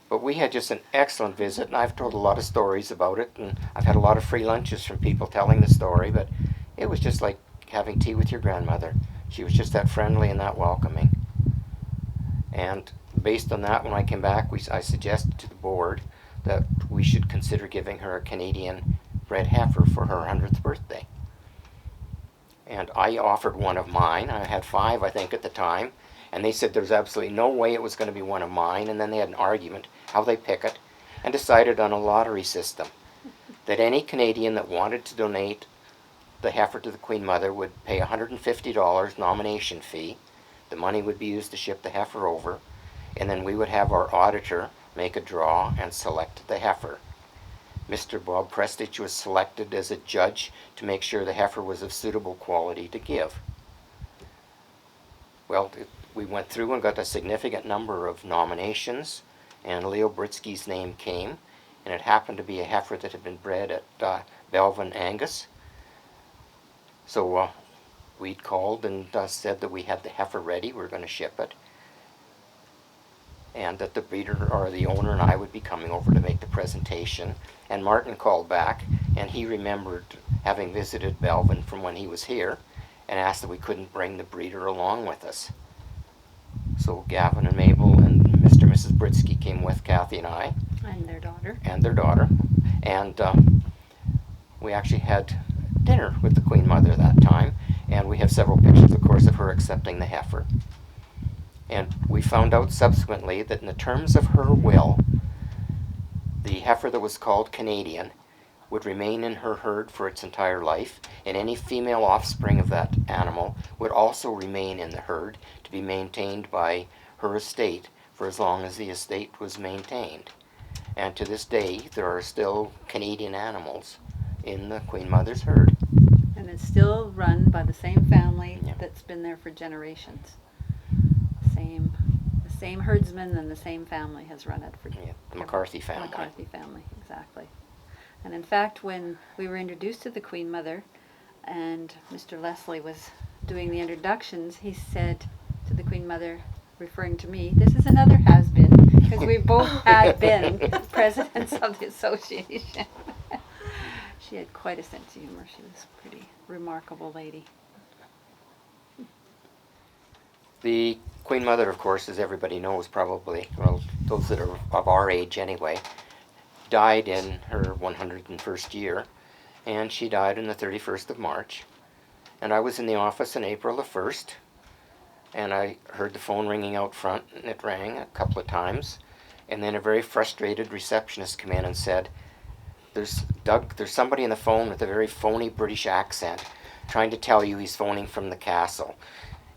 But we had just an excellent visit, and I've told a lot of stories about it, and I've had a lot of free lunches from people telling the story, but it was just like having tea with your grandmother. She was just that friendly and that welcoming. And based on that, when I came back, I suggested to the board that we should consider giving her a Canadian bred heifer for her 100th birthday. And I offered one of mine. I had 5, I think, at the time. And they said there's absolutely no way it was going to be one of mine. And then they had an argument, how they pick it, and decided on a lottery system. That any Canadian that wanted to donate the heifer to the Queen Mother would pay $150 nomination fee. The money would be used to ship the heifer over. And then we would have our auditor make a draw and select the heifer. Mr. Bob Prestich was selected as a judge to make sure the heifer was of suitable quality to give. Well, we went through and got a significant number of nominations, and Leo Britsky's name came, and it happened to be a heifer that had been bred at Belvin Angus. So we'd called and said that we had the heifer ready, we were going to ship it, and that the breeder or the owner and I would be coming over to make the presentation. And Martin called back, and he remembered having visited Belvin from when he was here, and asked that we couldn't bring the breeder along with us. So Gavin and Mabel and Mr. and Mrs. Britsky came with Kathy and I. And their daughter. And their daughter. And we actually had dinner with the Queen Mother that time, and we have several pictures, of course, of her accepting the heifer. And we found out subsequently that in the terms of her will, the heifer that was called Canadian would remain in her herd for its entire life, and any female offspring of that animal would also remain in the herd to be maintained by her estate for as long as the estate was maintained. And to this day, there are still Canadian animals in the Queen Mother's herd. And it's still run by the same family Yeah. that's been there for generations. The same herdsman and the same family has run it for Yeah, the McCarthy family. McCarthy family, exactly. And in fact, when we were introduced to the Queen Mother and Mr. Leslie was doing the introductions, he said to the Queen Mother, referring to me, "This is another has-been," because we both had been presidents of the association. She had quite a sense of humor. She was a pretty remarkable lady. The Queen Mother, of course, as everybody knows probably, well, those that are of our age anyway, died in her 101st year, and she died on the 31st of March. And I was in the office on April the 1st, and I heard the phone ringing out front, and it rang a couple of times, and then a very frustrated receptionist came in and said, Doug, there's somebody on the phone with a very phony British accent trying to tell you he's phoning from the castle.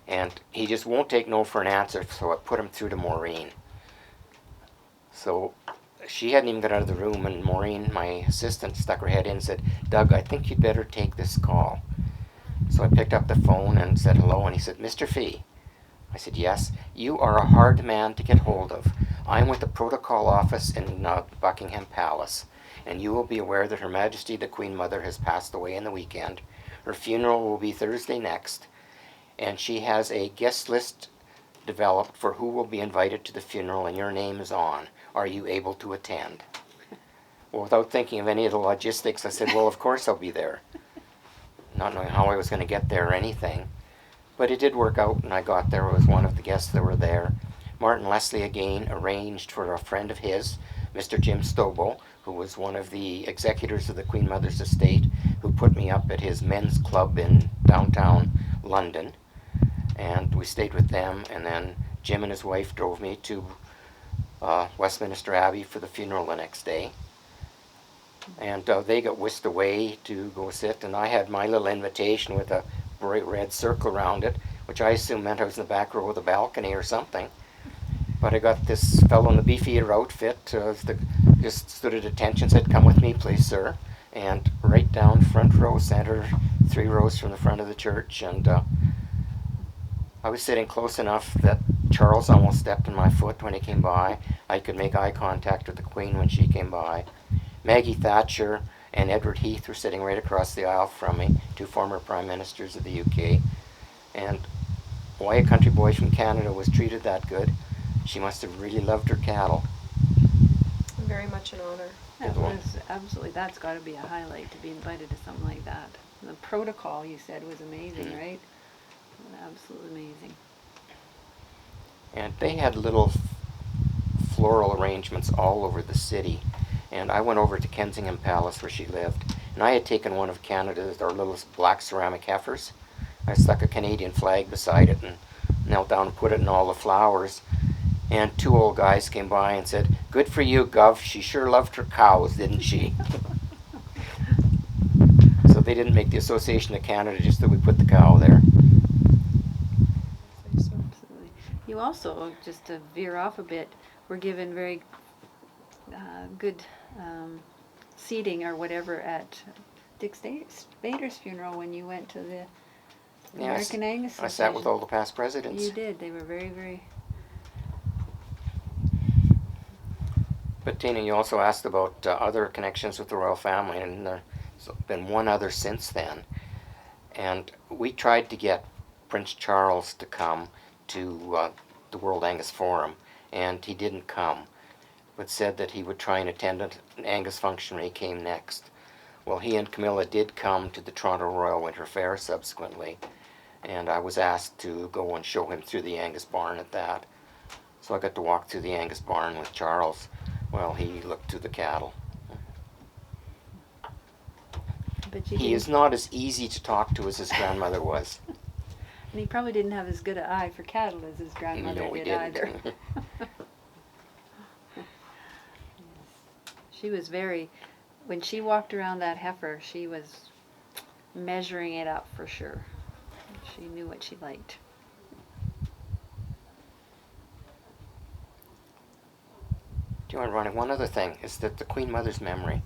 And he just won't take no for an answer, so I put him through to Maureen. So she hadn't even got out of the room, and Maureen, my assistant, stuck her head in and said, "Doug, I think you'd better take this call." So I picked up the phone and said hello, and he said, "Mr. Fee." I said, "Yes." "You are a hard man to get hold of. I'm with the protocol office in Buckingham Palace, and you will be aware that Her Majesty the Queen Mother has passed away in the weekend. Her funeral will be Thursday next, and she has a guest list developed for who will be invited to the funeral, and your name is on. Are you able to attend?" Well, without thinking of any of the logistics, I said, "Well, of course I'll be there," not knowing how I was going to get there or anything. But it did work out, and I got there. I was one of the guests that were there. Martin Leslie again arranged for a friend of his, Mr. Jim Stobo, who was one of the executors of the Queen Mother's estate, who put me up at his men's club in downtown London. And we stayed with them, and then Jim and his wife drove me to Westminster Abbey for the funeral the next day. And they got whisked away to go sit, and I had my little invitation with a bright red circle around it, which I assumed meant I was in the back row of the balcony or something. But I got this fellow in the Beefeater outfit, just stood at attention, said, "Come with me, please, sir." And right down front row, center, 3 rows from the front of the church. And I was sitting close enough that Charles almost stepped on my foot when he came by. I could make eye contact with the Queen when she came by. Maggie Thatcher and Edward Heath were sitting right across the aisle from me, 2 former Prime Ministers of the UK. And why a country boy from Canada was treated that good, she must have really loved her cattle. Very much an honor. That was absolutely, that's got to be a highlight, to be invited to something like that. The protocol, you said, was amazing, right? Absolutely amazing. And they had little floral arrangements all over the city. And I went over to Kensington Palace where she lived, and I had taken one of Canada's, our little black ceramic heifers. I stuck a Canadian flag beside it and knelt down and put it in all the flowers. And 2 old guys came by and said, "Good for you, Gov. She sure loved her cows, didn't she?" So they didn't make the Association of Canada just that we put the cow there. Absolutely. You also, just to veer off a bit, were given very good seating or whatever at Dick Spader's funeral when you went to the American Angus I sat with all the past presidents. You did. They were very, very... But Tina, you also asked about other connections with the royal family, and there's been one other since then. And we tried to get Prince Charles to come to the World Angus Forum, and he didn't come, but said that he would try and attend an Angus function when he came next. Well, he and Camilla did come to the Toronto Royal Winter Fair subsequently, and I was asked to go and show him through the Angus barn at that. So I got to walk through the Angus barn with Charles while he looked to the cattle. But He is not as easy to talk to as his grandmother was. And he probably didn't have as good an eye for cattle as his grandmother No, he did either. didn't. She was very, when she walked around that heifer, she was measuring it up for sure. She knew what she liked. Do you want to run one other thing? Is that the Queen Mother's memory.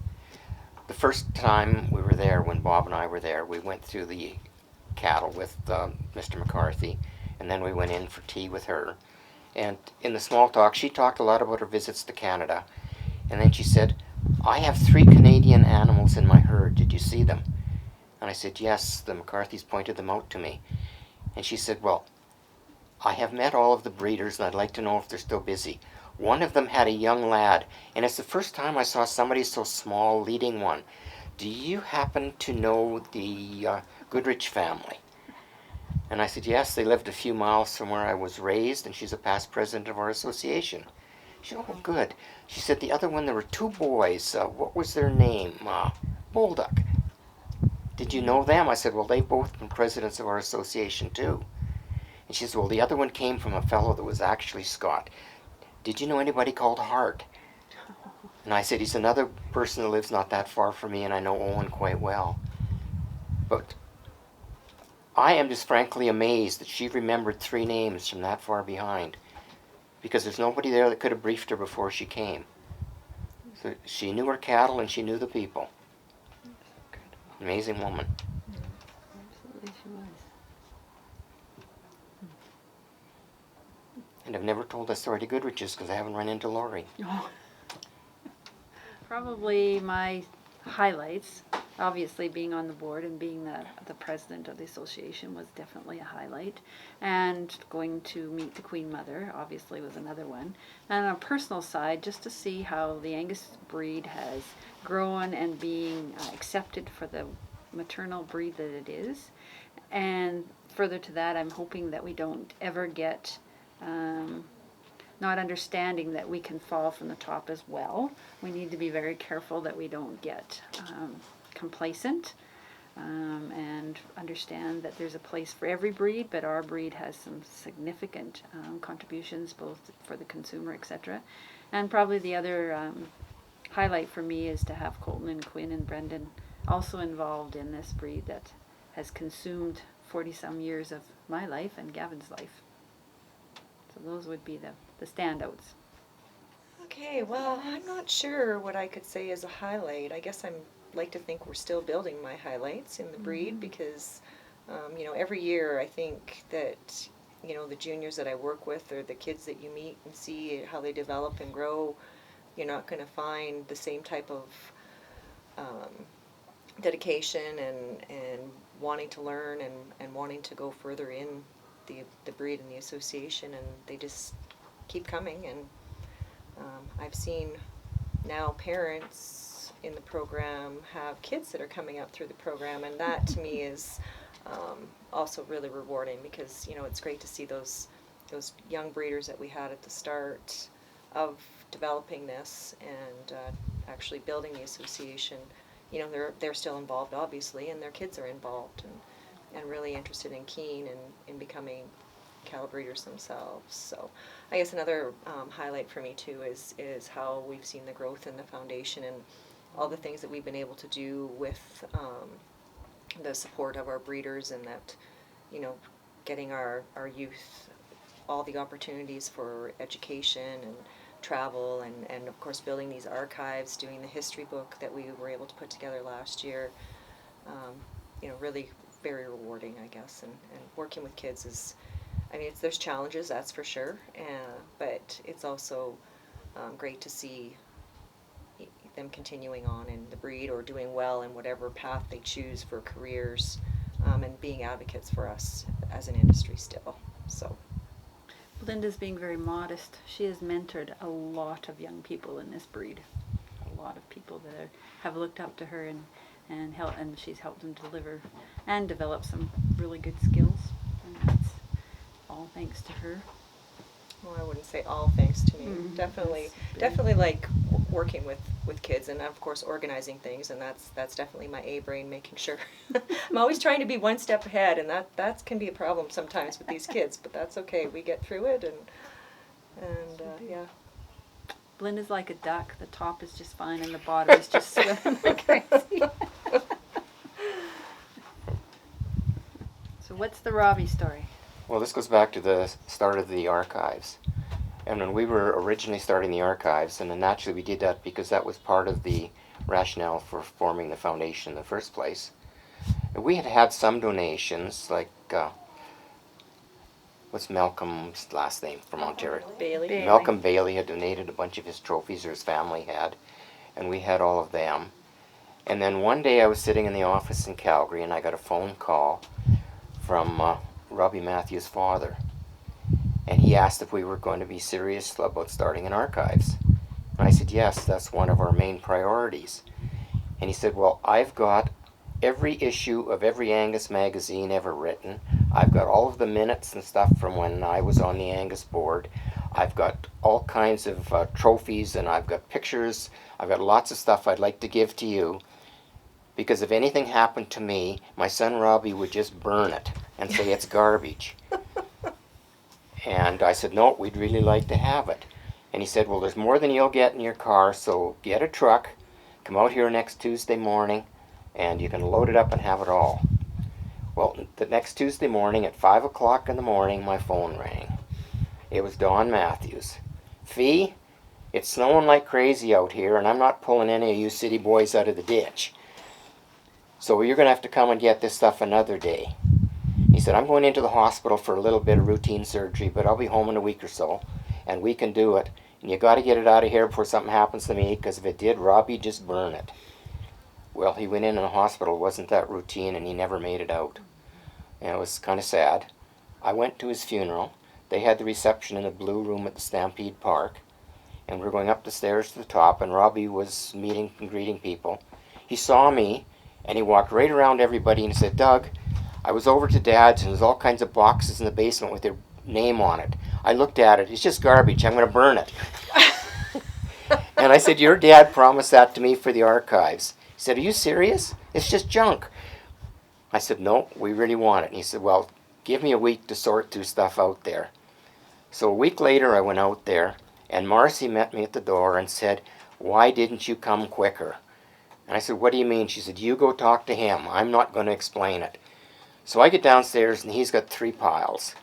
the first time we were there, when Bob and I were there, we went through the cattle with Mr. McCarthy, and then we went in for tea with her. And in the small talk, she talked a lot about her visits to Canada. And then she said, I have 3 Canadian animals in my herd. Did you see them? And I said, yes, the McCarthys pointed them out to me. And she said, well, I have met all of the breeders, and I'd like to know if they're still busy. One of them had a young lad, and it's the first time I saw somebody so small leading one. Do you happen to know the Goodrich family? And I said, yes, they lived a few miles from where I was raised, and she's a past president of our association. She said, oh, good. She said, the other one, there were 2 boys. What was their name? Bolduc. Did you know them? I said, well, they've both been presidents of our association, too. And she said, well, the other one came from a fellow that was actually Scott. Did you know anybody called Hart? And I said, he's another person that lives not that far from me, and I know Owen quite well. But I am just frankly amazed that she remembered 3 names from that far behind, because there's nobody there that could have briefed her before she came. So she knew her cattle and she knew the people. Amazing woman. Absolutely she was. And I've never told that story to Goodrich's because I haven't run into Laurie. Oh. Probably my highlights, obviously being on the board and being the president of the association was definitely a highlight. And going to meet the Queen Mother obviously was another one. And on a personal side, just to see how the Angus breed has grown and being accepted for the maternal breed that it is. And further to that, I'm hoping that we don't ever get not understanding that we can fall from the top as well. We need to be very careful that we don't get complacent and understand that there's a place for every breed, but our breed has some significant contributions both for the consumer, etc. And probably the other highlight for me is to have Colton and Quinn and Brendan also involved in this breed that has consumed 40-some years of my life and Gavin's life. So those would be the standouts. Okay, well, I'm not sure what I could say as a highlight. I guess I'm like to think we're still building my highlights in the breed because, every year I think that, the juniors that I work with or the kids that you meet and see how they develop and grow, you're not going to find the same type of dedication and wanting to learn and wanting to go further in the breed and the association, and they just keep coming. And I've seen now parents in the program have kids that are coming up through the program, and that to me is also really rewarding because it's great to see those young breeders that we had at the start of developing this and actually building the association. They're still involved obviously, and their kids are involved and really interested and keen in becoming cattle breeders themselves. So I guess another highlight for me too is how we've seen the growth in the foundation and all the things that we've been able to do with the support of our breeders, and that getting our youth all the opportunities for education and travel and of course building these archives, doing the history book that we were able to put together last year. Really very rewarding, I guess, and working with kids is, there's challenges, that's for sure, but it's also great to see them continuing on in the breed or doing well in whatever path they choose for careers, and being advocates for us as an industry still. So Belinda's being very modest. She has mentored a lot of young people in this breed. A lot of people that have looked up to her and she's helped them deliver and develop some really good skills. And that's all thanks to her. Well, I wouldn't say all thanks to me. Definitely like working with kids, and of course organizing things, and that's definitely my A brain, making sure I'm always trying to be one step ahead, and that can be a problem sometimes with these kids, but that's okay. We get through it, and yeah. Belinda's like a duck. The top is just fine, and the bottom is just swimming like crazy. So what's the Robbie story? Well, this goes back to the start of the archives. And when we were originally starting the archives, and then naturally we did that because that was part of the rationale for forming the foundation in the first place. And we had had some donations, like what's Malcolm's last name from Ontario? Bailey. Bailey. Malcolm Bailey had donated a bunch of his trophies, or his family had, and we had all of them. And then one day I was sitting in the office in Calgary, and I got a phone call from Robbie Matthews' father. And he asked if we were going to be serious about starting an archives. And I said, yes, that's one of our main priorities. And he said, well, I've got every issue of every Angus magazine ever written. I've got all of the minutes and stuff from when I was on the Angus board. I've got all kinds of trophies, and I've got pictures. I've got lots of stuff I'd like to give to you. Because if anything happened to me, my son Robbie would just burn it and say it's garbage. And I said, no, we'd really like to have it. And he said, well, there's more than you'll get in your car, so get a truck, come out here next Tuesday morning, and you can load it up and have it all. Well, the next Tuesday morning at 5 o'clock in the morning, my phone rang. It was Don Matthews. Fee, it's snowing like crazy out here, and I'm not pulling any of you city boys out of the ditch. So you're going to have to come and get this stuff another day. He said, I'm going into the hospital for a little bit of routine surgery, but I'll be home in a week or so, and we can do it. And you got to get it out of here before something happens to me, because if it did, Robbie'd just burn it. Well, he went in the hospital. It wasn't that routine, and he never made it out. And it was kind of sad. I went to his funeral. They had the reception in the Blue Room at the Stampede Park, and we were going up the stairs to the top, and Robbie was meeting and greeting people. He saw me, and he walked right around everybody and said, Doug, I was over to Dad's, and there's all kinds of boxes in the basement with their name on it. I looked at it. It's just garbage. I'm going to burn it. And I said, your dad promised that to me for the archives. He said, are you serious? It's just junk. I said, no, we really want it. And he said, well, give me a week to sort through stuff out there. So a week later, I went out there, and Marcy met me at the door and said, why didn't you come quicker? And I said, what do you mean? She said, you go talk to him. I'm not going to explain it. So I get downstairs, and he's got 3 piles.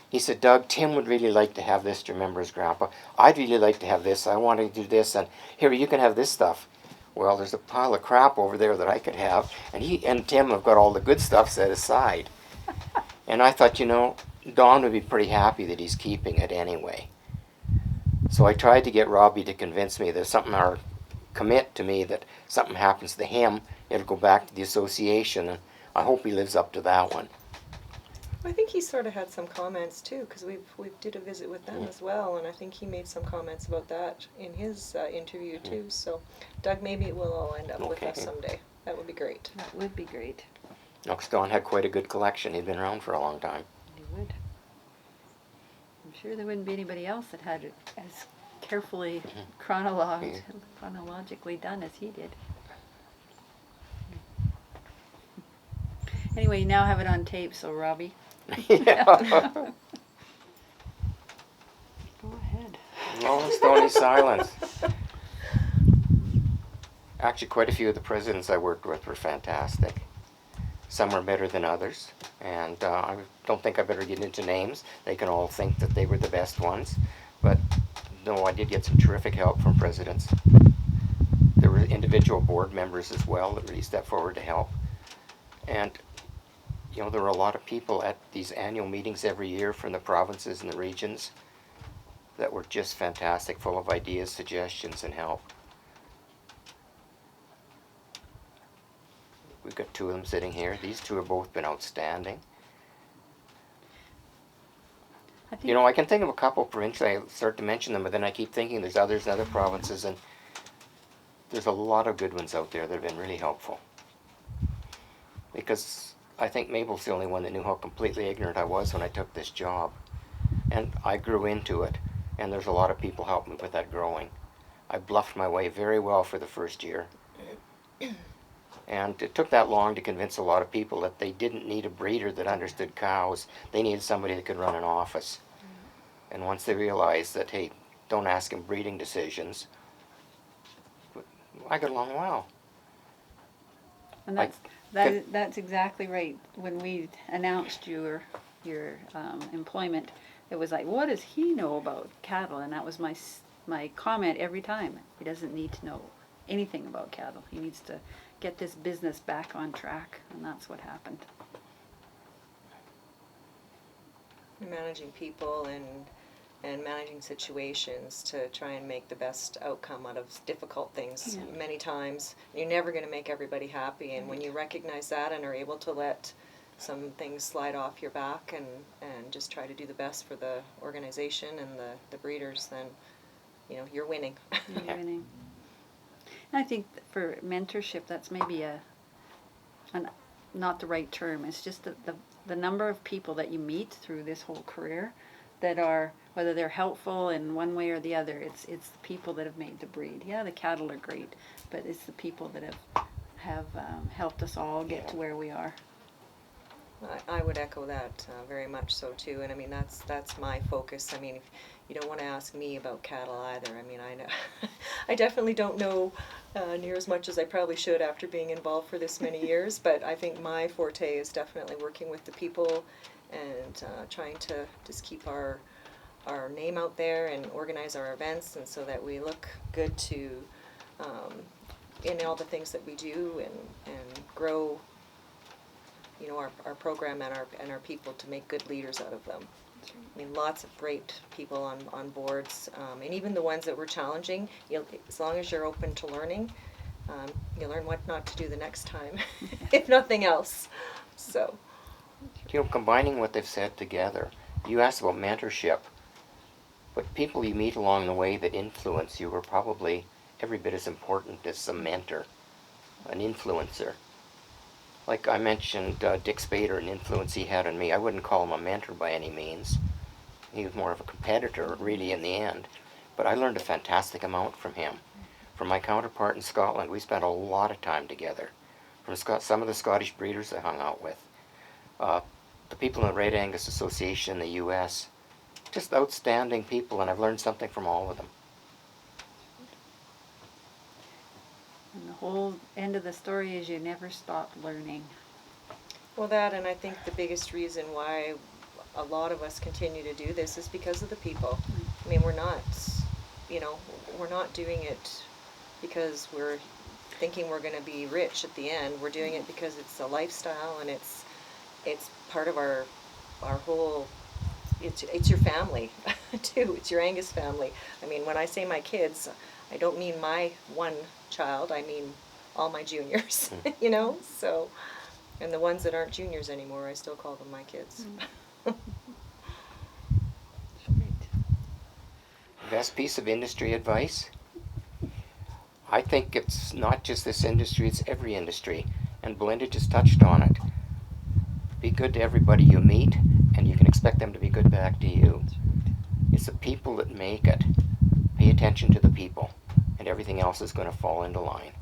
He said, Doug, Tim would really like to have this to remember his grandpa. I'd really like to have this. I want to do this. And here, you can have this stuff. Well, there's a pile of crap over there that I could have. And he and Tim have got all the good stuff set aside. And I thought, you know, Don would be pretty happy that he's keeping it anyway. So I tried to get Robbie to convince me that something, or commit to me that something happens to him, it'll go back to the association. And I hope he lives up to that one. I think he sort of had some comments too, because we did a visit with them as well, and I think he made some comments about that in his interview too. So, Doug, maybe it will all end up with us someday. That would be great. That would be great. Knox Don had quite a good collection. He'd been around for a long time. He would. I'm sure there wouldn't be anybody else that had it as carefully chronologically done as he did. Anyway, you now have it on tape, so Robbie. Yeah. Go ahead. Long stony silence. Actually, quite a few of the presidents I worked with were fantastic. Some were better than others, and I don't think I better get into names. They can all think that they were the best ones, but no, I did get some terrific help from presidents. There were individual board members as well that really stepped forward to help. And you know, there were a lot of people at these annual meetings every year from the provinces and the regions that were just fantastic, full of ideas, suggestions, and help. We've got 2 of them sitting here. These 2 have both been outstanding. You know, I can think of a couple provincially. I start to mention them, but then I keep thinking there's others in other provinces, and there's a lot of good ones out there that have been really helpful. Because I think Mabel's the only one that knew how completely ignorant I was when I took this job. And I grew into it, and there's a lot of people helping me with that growing. I bluffed my way very well for the first year. And it took that long to convince a lot of people that they didn't need a breeder that understood cows. They needed somebody that could run an office. And once they realized that, hey, don't ask him breeding decisions, I got along well. And that's exactly right. When we announced your employment, it was like, what does he know about cattle? And that was my comment every time. He doesn't need to know anything about cattle. He needs to get this business back on track, and that's what happened. Managing people and managing situations to try and make the best outcome out of difficult things. Yeah. Many times you're never going to make everybody happy, and when you recognize that and are able to let some things slide off your back and just try to do the best for the organization and the breeders, then you're winning. You're winning. And I think for mentorship, that's maybe not the right term. It's just the number of people that you meet through this whole career that are, whether they're helpful in one way or the other, it's the people that have made the breed. Yeah, the cattle are great, but it's the people that have helped us all get to where we are. I would echo that very much so too, and I mean that's my focus. I mean, you don't want to ask me about cattle either. I mean, I know I definitely don't know near as much as I probably should after being involved for this many years, but I think my forte is definitely working with the people and trying to just keep our name out there and organize our events, and so that we look good to in all the things that we do and grow our program and our people to make good leaders out of them. I mean, lots of great people on boards, and even the ones that were challenging, as long as you're open to learning, you learn what not to do the next time, if nothing else. So, combining what they've said together, you asked about mentorship, but people you meet along the way that influence you are probably every bit as important as a mentor, an influencer. Like I mentioned, Dick Spader, an influence he had on me. I wouldn't call him a mentor by any means. He was more of a competitor, really, in the end. But I learned a fantastic amount from him. From my counterpart in Scotland, we spent a lot of time together. From some of the Scottish breeders I hung out with. The people in the World Angus Association in the U.S., just outstanding people, and I've learned something from all of them. And the whole end of the story is you never stop learning. Well, that, and I think the biggest reason why a lot of us continue to do this is because of the people. I mean, we're not doing it because we're thinking we're going to be rich at the end. We're doing it because it's a lifestyle, and it's part of our whole. It's your family too. It's your Angus family. I mean, when I say my kids, I don't mean my one child. I mean all my juniors. So, and the ones that aren't juniors anymore, I still call them my kids. Best piece of industry advice? I think it's not just this industry, it's every industry. And Belinda just touched on it. Be good to everybody you meet, and you can expect them to be good back to you. It's the people that make it. Pay attention to the people, and everything else is going to fall into line.